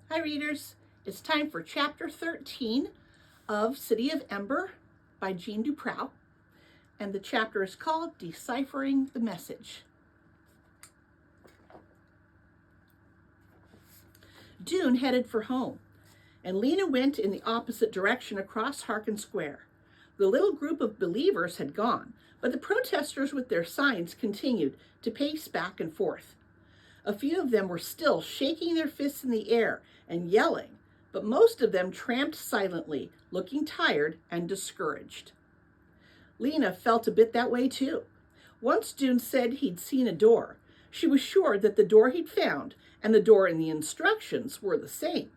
Hi readers, it's time for chapter 13 of City of Ember by Jeanne DuPrau, and the chapter is called Deciphering the Message. Doon headed for home, and Lina went in the opposite direction across Harkin Square. The little group of believers had gone, but the protesters with their signs continued to pace back and forth. A few of them were still shaking their fists in the air and yelling, but most of them tramped silently, looking tired and discouraged. Lina felt a bit that way too. Once Doon said he'd seen a door. She was sure that the door he'd found and the door in the instructions were the same.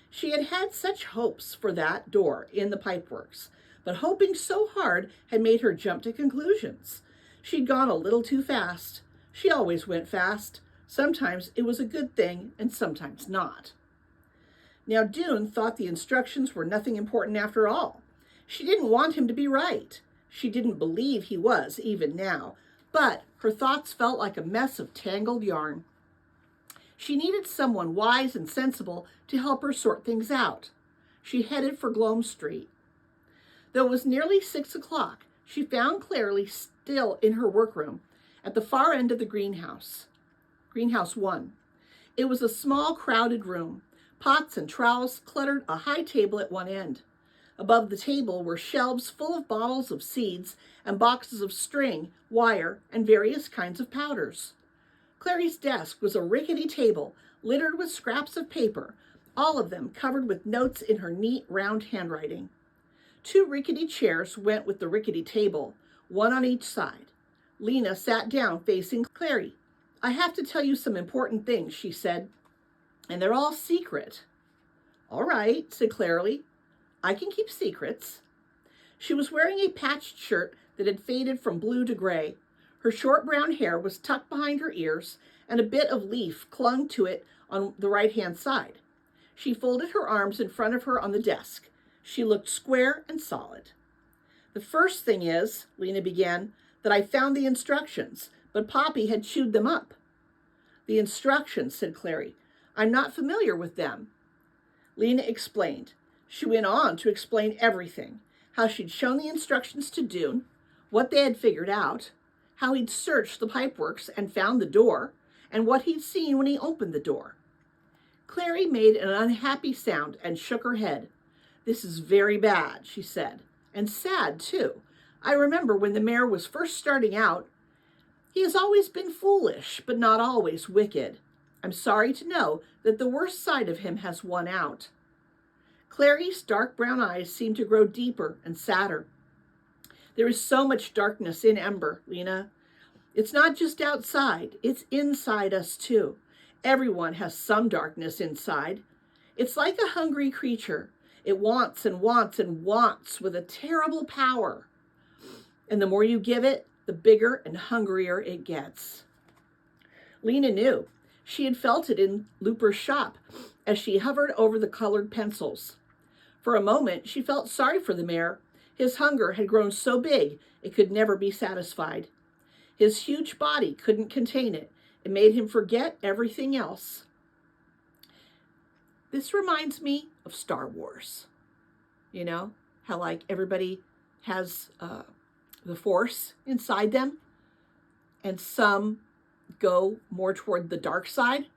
She had had such hopes for that door in the pipeworks, but hoping so hard had made her jump to conclusions. She'd gone a little too fast. She always went fast. Sometimes it was a good thing, and sometimes not. Now Doon thought the instructions were nothing important after all. She didn't want him to be right. She didn't believe he was, even now, but her thoughts felt like a mess of tangled yarn. She needed someone wise and sensible to help her sort things out. She headed for Gloam Street. Though it was nearly 6 o'clock, she found Clary still in her workroom at the far end of the greenhouse. Greenhouse 1. It was a small, crowded room. Pots and trowels cluttered a high table at one end. Above the table were shelves full of bottles of seeds and boxes of string, wire, and various kinds of powders. Clary's desk was a rickety table littered with scraps of paper, all of them covered with notes in her neat, round handwriting. 2 rickety chairs went with the rickety table, one on each side. Lina sat down facing Clary. "I have to tell you some important things," she said, "and they're all secret." "All right," said Clary. "I can keep secrets." She was wearing a patched shirt that had faded from blue to gray. Her short brown hair was tucked behind her ears, and a bit of leaf clung to it on the right-hand side. She folded her arms in front of her on the desk. She looked square and solid. "The first thing is," Lina began, "that I found the instructions, but Poppy had chewed them up." "The instructions," said Clary. "I'm not familiar with them." Lina explained. She went on to explain everything, how she'd shown the instructions to Doon, what they had figured out, how he'd searched the pipeworks and found the door, and what he'd seen when he opened the door. Clary made an unhappy sound and shook her head. "This is very bad," she said, "and sad, too. I remember when the mayor was first starting out. He has always been foolish, but not always wicked. I'm sorry to know that the worst side of him has won out." Clary's dark brown eyes seemed to grow deeper and sadder. "There is so much darkness in Ember, Lina. It's not just outside, it's inside us too. Everyone has some darkness inside. It's like a hungry creature. It wants and wants and wants with a terrible power. And the more you give it, the bigger and hungrier it gets." Lina knew. She had felt it in Looper's shop as she hovered over the colored pencils. For a moment, she felt sorry for the mayor. His hunger had grown so big it could never be satisfied. His huge body couldn't contain it. It made him forget everything else. This reminds me of Star Wars. You know, how like everybody has the Force inside them, and some go more toward the dark side,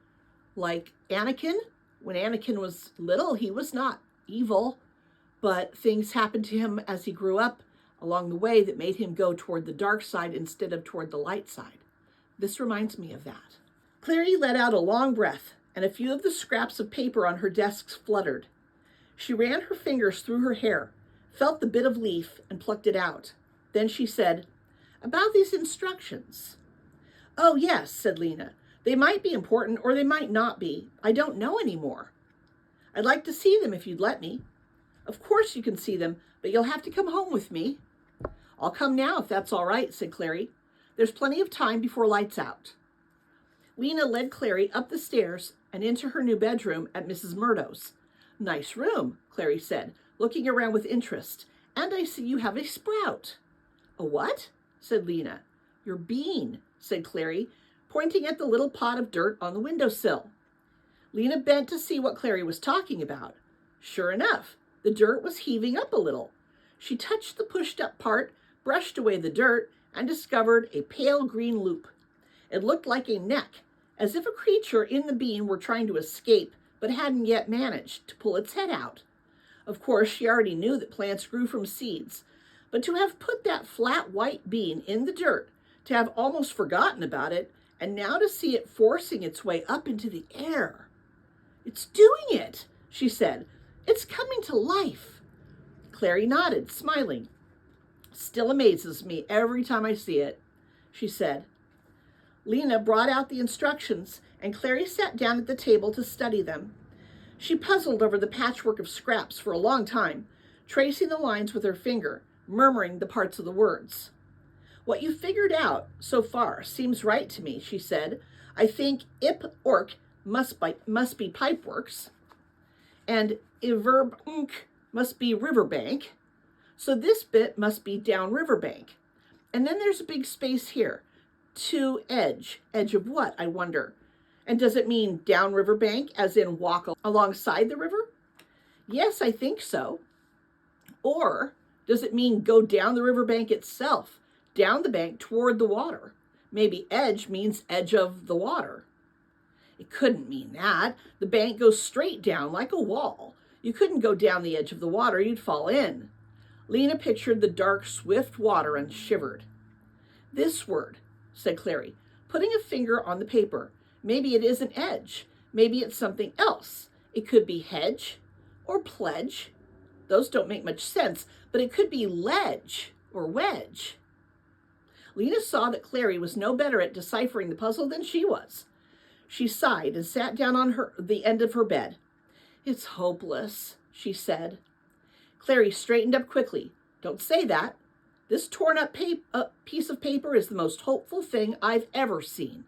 like Anakin. When Anakin was little, he was not evil, but things happened to him as he grew up along the way that made him go toward the dark side instead of toward the light side. This reminds me of that. Clary let out a long breath, and a few of the scraps of paper on her desk fluttered. She ran her fingers through her hair, felt the bit of leaf, and plucked it out. Then she said, "About these instructions." "Oh, yes," said Lina. "They might be important or they might not be. I don't know anymore." "I'd like to see them if you'd let me." "Of course you can see them, but you'll have to come home with me." "I'll come now if that's all right," said Clary. "There's plenty of time before lights out." Lina led Clary up the stairs and into her new bedroom at Mrs. Murdo's. "Nice room," Clary said, looking around with interest. "And I see you have a sprout." "A what?" said Lina. "Your bean," said Clary, pointing at the little pot of dirt on the windowsill. Lina bent to see what Clary was talking about. Sure enough, the dirt was heaving up a little. She touched the pushed-up part, brushed away the dirt, and discovered a pale green loop. It looked like a neck, as if a creature in the bean were trying to escape, but hadn't yet managed to pull its head out. Of course, she already knew that plants grew from seeds, but to have put that flat white bean in the dirt, to have almost forgotten about it, and now to see it forcing its way up into the air. "It's doing it," she said. "It's coming to life." Clary nodded, smiling. "Still amazes me every time I see it," she said. Lina brought out the instructions, and Clary sat down at the table to study them. She puzzled over the patchwork of scraps for a long time, tracing the lines with her finger, murmuring the parts of the words. "What you figured out so far seems right to me," she said. "I think ip orc must be pipeworks, and iverb must be riverbank. So this bit must be down riverbank. And then there's a big space here. To edge. Edge of what, I wonder? And does it mean down riverbank, as in walk alongside the river? Yes, I think so. Or does it mean go down the riverbank itself, down the bank toward the water? Maybe edge means edge of the water. It couldn't mean that. The bank goes straight down like a wall. You couldn't go down the edge of the water, you'd fall in. Lina pictured the dark, swift water and shivered. "This word," said Clary, putting a finger on the paper. "Maybe it isn't edge. Maybe it's something else. It could be hedge or pledge. Those don't make much sense, but it could be ledge or wedge." Lina saw that Clary was no better at deciphering the puzzle than she was. She sighed and sat down on the end of her bed. "It's hopeless," she said. Clary straightened up quickly. "Don't say that. This torn up piece of paper is the most hopeful thing I've ever seen.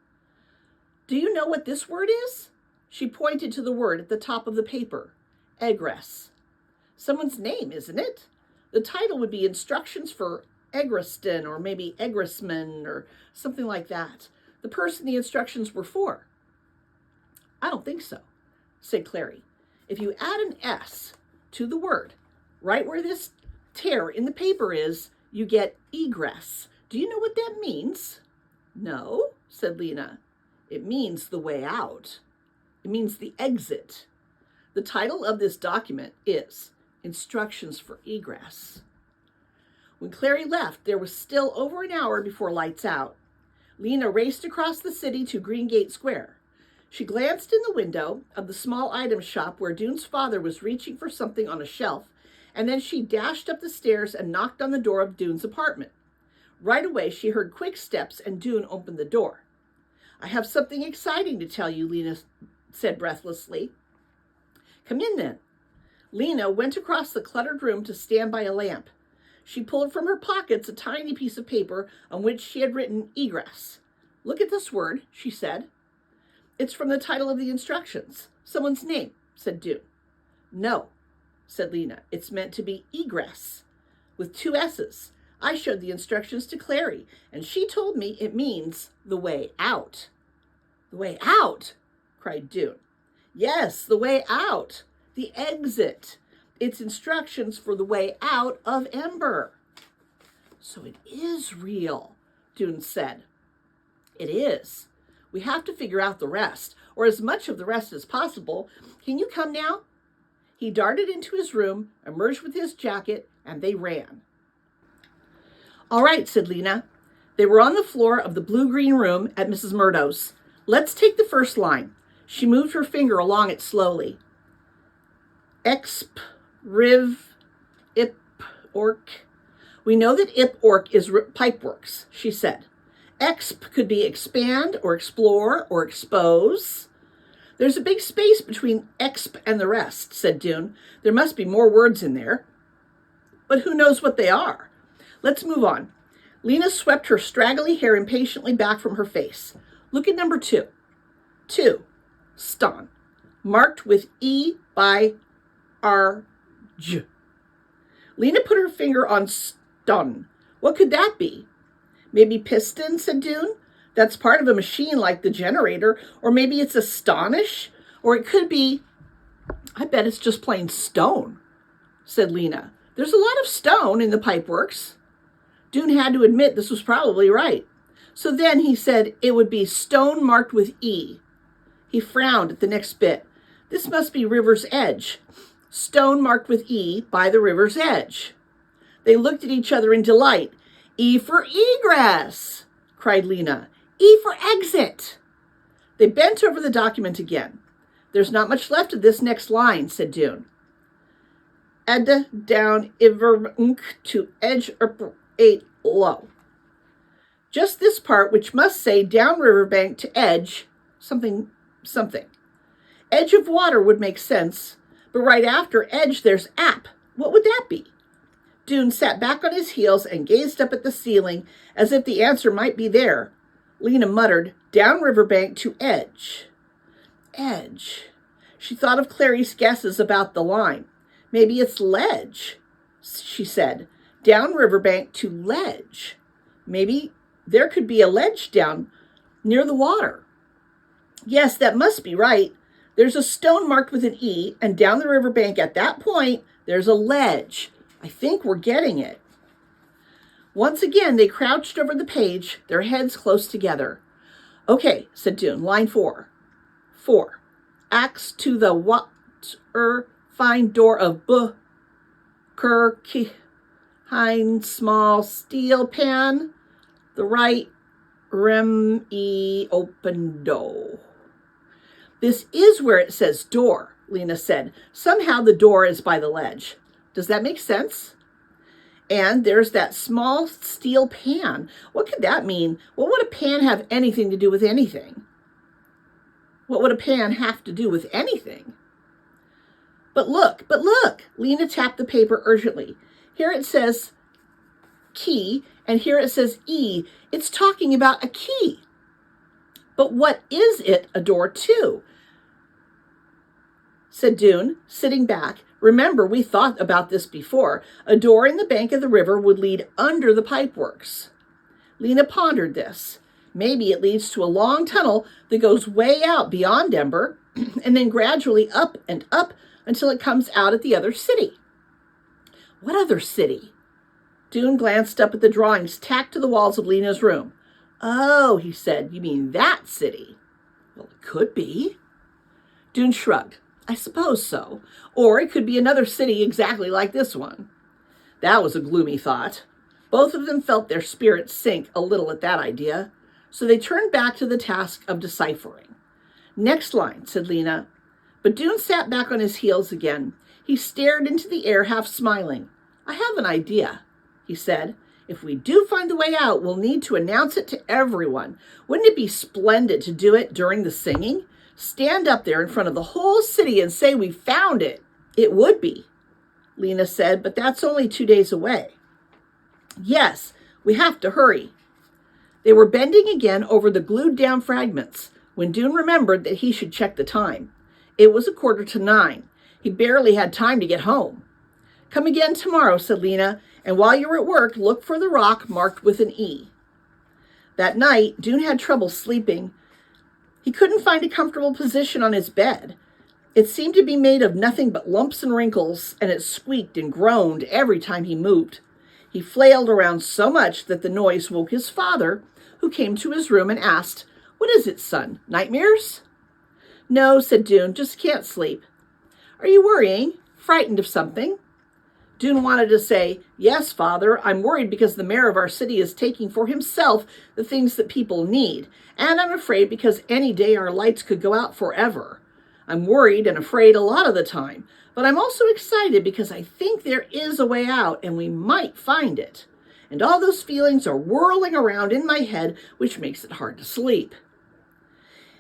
Do you know what this word is?" She pointed to the word at the top of the paper. "Egress." Someone's name, isn't it? The title would be Instructions for Egreston, or maybe Egressman, or something like that. The person the instructions were for. "I don't think so," said Clary. "If you add an S to the word, right where this tear in the paper is, you get egress. Do you know what that means?" "No," said Lina. "It means the way out. It means the exit. The title of this document is Instructions for Egress." When Clary left, there was still over an hour before lights out. Lina raced across the city to Greengate Square. She glanced in the window of the small item shop where Doon's father was reaching for something on a shelf, and then she dashed up the stairs and knocked on the door of Doon's apartment. Right away, she heard quick steps, and Doon opened the door. "I have something exciting to tell you," Lina said breathlessly. "Come in, then." Lina went across the cluttered room to stand by a lamp. She pulled from her pockets a tiny piece of paper on which she had written egress. "Look at this word," she said. "It's from the title of the instructions. Someone's name," said Doon. "No," said Lina. "It's meant to be egress, with 2 S's. I showed the instructions to Clary, and she told me it means the way out." "The way out?" cried Doon. "Yes, the way out. The exit. It's instructions for the way out of Ember." "So it is real," Doon said. "It is. We have to figure out the rest, or as much of the rest as possible. Can you come now?" He darted into his room, emerged with his jacket, and they ran. "All right," said Lina. They were on the floor of the blue-green room at Mrs. Murdo's. "Let's take the first line." She moved her finger along it slowly. "Exp, riv, ip, orc." "We know that ip orc is pipeworks," she said. "Exp could be expand or explore or expose." "There's a big space between exp and the rest," said Doon. "There must be more words in there. But who knows what they are? Let's move on." Lina swept her straggly hair impatiently back from her face. "Look at number 2. 2. Ston. Marked with E by R J." Lina put her finger on ston. "What could that be?" "Maybe piston," said Doon. That's part of a machine like the generator, or maybe it's astonish, or it could be, I bet it's just plain stone, said Lina. There's a lot of stone in the pipeworks. Doon had to admit this was probably right. So then he said it would be stone marked with E. He frowned at the next bit. This must be river's edge. Stone marked with E by the river's edge. They looked at each other in delight. E for egress, cried Lina. E for exit. They bent over the document again. There's not much left of this next line, said Doon. Edda down iver to edge up 8 low. Just this part, which must say down riverbank to edge, something. Edge of water would make sense, but right after edge there's ap. What would that be? Doon sat back on his heels and gazed up at the ceiling as if the answer might be there. Lina muttered, down riverbank to edge. Edge. She thought of Clary's guesses about the line. Maybe it's ledge, she said. Down riverbank to ledge. Maybe there could be a ledge down near the water. Yes, that must be right. There's a stone marked with an E, and down the riverbank at that point, there's a ledge. I think we're getting it. Once again, they crouched over the page, their heads close together. Okay, said Doon, line 4. 4. Axe to the water, fine door of hind small steel pan, the right rem e open door. This is where it says door, Lina said. Somehow the door is by the ledge. Does that make sense? And there's that small steel pan. What could that mean? What would a pan have anything to do with anything? What would a pan have to do with anything? But look, Lina tapped the paper urgently. Here it says key, and here it says E. It's talking about a key. But what is it a door to? Said Doon, sitting back. Remember, we thought about this before. A door in the bank of the river would lead under the pipeworks. Lina pondered this. Maybe it leads to a long tunnel that goes way out beyond Ember and then gradually up and up until it comes out at the other city. What other city? Doon glanced up at the drawings tacked to the walls of Lina's room. Oh, he said, you mean that city? Well, it could be. Doon shrugged. I suppose so. Or it could be another city exactly like this one. That was a gloomy thought. Both of them felt their spirits sink a little at that idea, so they turned back to the task of deciphering. Next line, said Lina. But Doon sat back on his heels again. He stared into the air, half smiling. I have an idea, he said. If we do find the way out, we'll need to announce it to everyone. Wouldn't it be splendid to do it during the singing? Stand up there in front of the whole city and say we found it. It would be, Lina said, but that's only 2 days away. Yes, we have to hurry. They were bending again over the glued down fragments when Doon remembered that he should check the time. It was 9:15. He barely had time to get home. Come again tomorrow, said Lina, and while you're at work, look for the rock marked with an E. That night, Doon had trouble sleeping. He couldn't find a comfortable position on his bed. It seemed to be made of nothing but lumps and wrinkles, and it squeaked and groaned every time he moved. He flailed around so much that the noise woke his father, who came to his room and asked, What is it, son? Nightmares? No, said Doon, just can't sleep. Are you worrying? Frightened of something? Doon wanted to say, Yes, father, I'm worried because the mayor of our city is taking for himself the things that people need, and I'm afraid because any day our lights could go out forever. I'm worried and afraid a lot of the time, but I'm also excited because I think there is a way out and we might find it. And all those feelings are whirling around in my head, which makes it hard to sleep.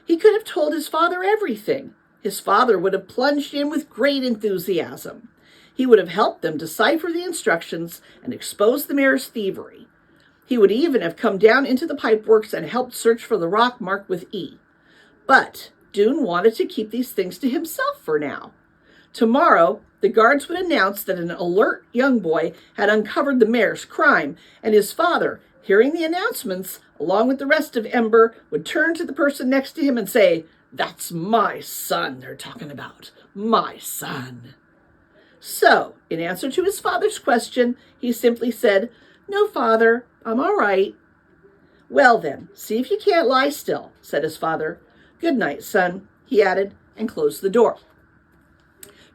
He could have told his father everything. His father would have plunged in with great enthusiasm. He would have helped them decipher the instructions and expose the mayor's thievery. He would even have come down into the pipeworks and helped search for the rock marked with E. But Doon wanted to keep these things to himself for now. Tomorrow, the guards would announce that an alert young boy had uncovered the mayor's crime, and his father, Hearing the announcements, along with the rest of Ember, would turn to the person next to him and say, "That's my son they're talking about. My son." So, in answer to his father's question, he simply said, "No, father, I'm all right." "Well then, see if you can't lie still," said his father. "Good night, son," he added, and closed the door.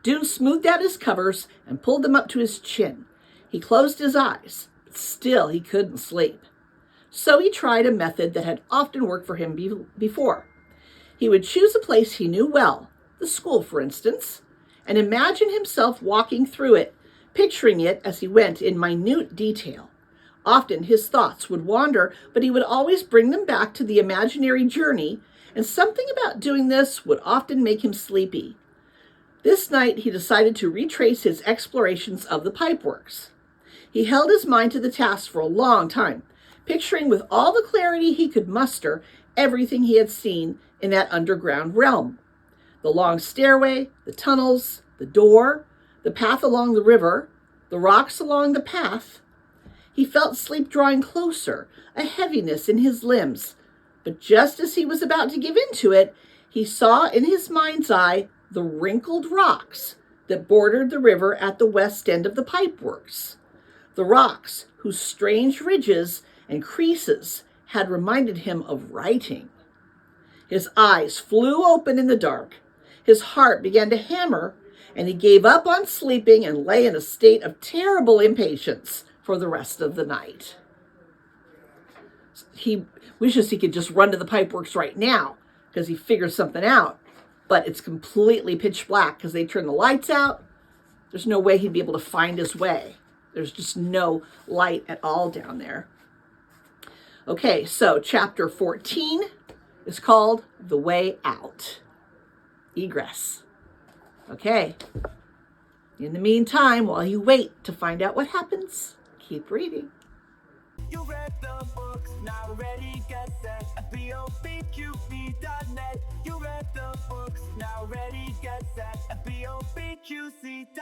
Doon smoothed out his covers and pulled them up to his chin. He closed his eyes, but still he couldn't sleep. So he tried a method that had often worked for him before. He would choose a place he knew well, the school for instance, and imagine himself walking through it, picturing it as he went in minute detail. Often his thoughts would wander, but he would always bring them back to the imaginary journey, and something about doing this would often make him sleepy. This night he decided to retrace his explorations of the pipeworks. He held his mind to the task for a long time, picturing with all the clarity he could muster everything he had seen in that underground realm. The long stairway, the tunnels, the door, the path along the river, the rocks along the path. He felt sleep drawing closer, a heaviness in his limbs. But just as he was about to give into it, he saw in his mind's eye the wrinkled rocks that bordered the river at the west end of the pipeworks. The rocks whose strange ridges and creases had reminded him of writing. His eyes flew open in the dark. His heart began to hammer, and he gave up on sleeping and lay in a state of terrible impatience for the rest of the night. He wishes he could just run to the pipeworks right now because he figures something out, but it's completely pitch black because they turn the lights out. There's no way he'd be able to find his way. There's just no light at all down there. Okay, so chapter 14 is called The Way Out. Egress. Okay. In the meantime, while you wait to find out what happens, keep reading. You read the books, now ready, get set at BOBQC.net. You read the books, now ready, get set at BOBQC.net.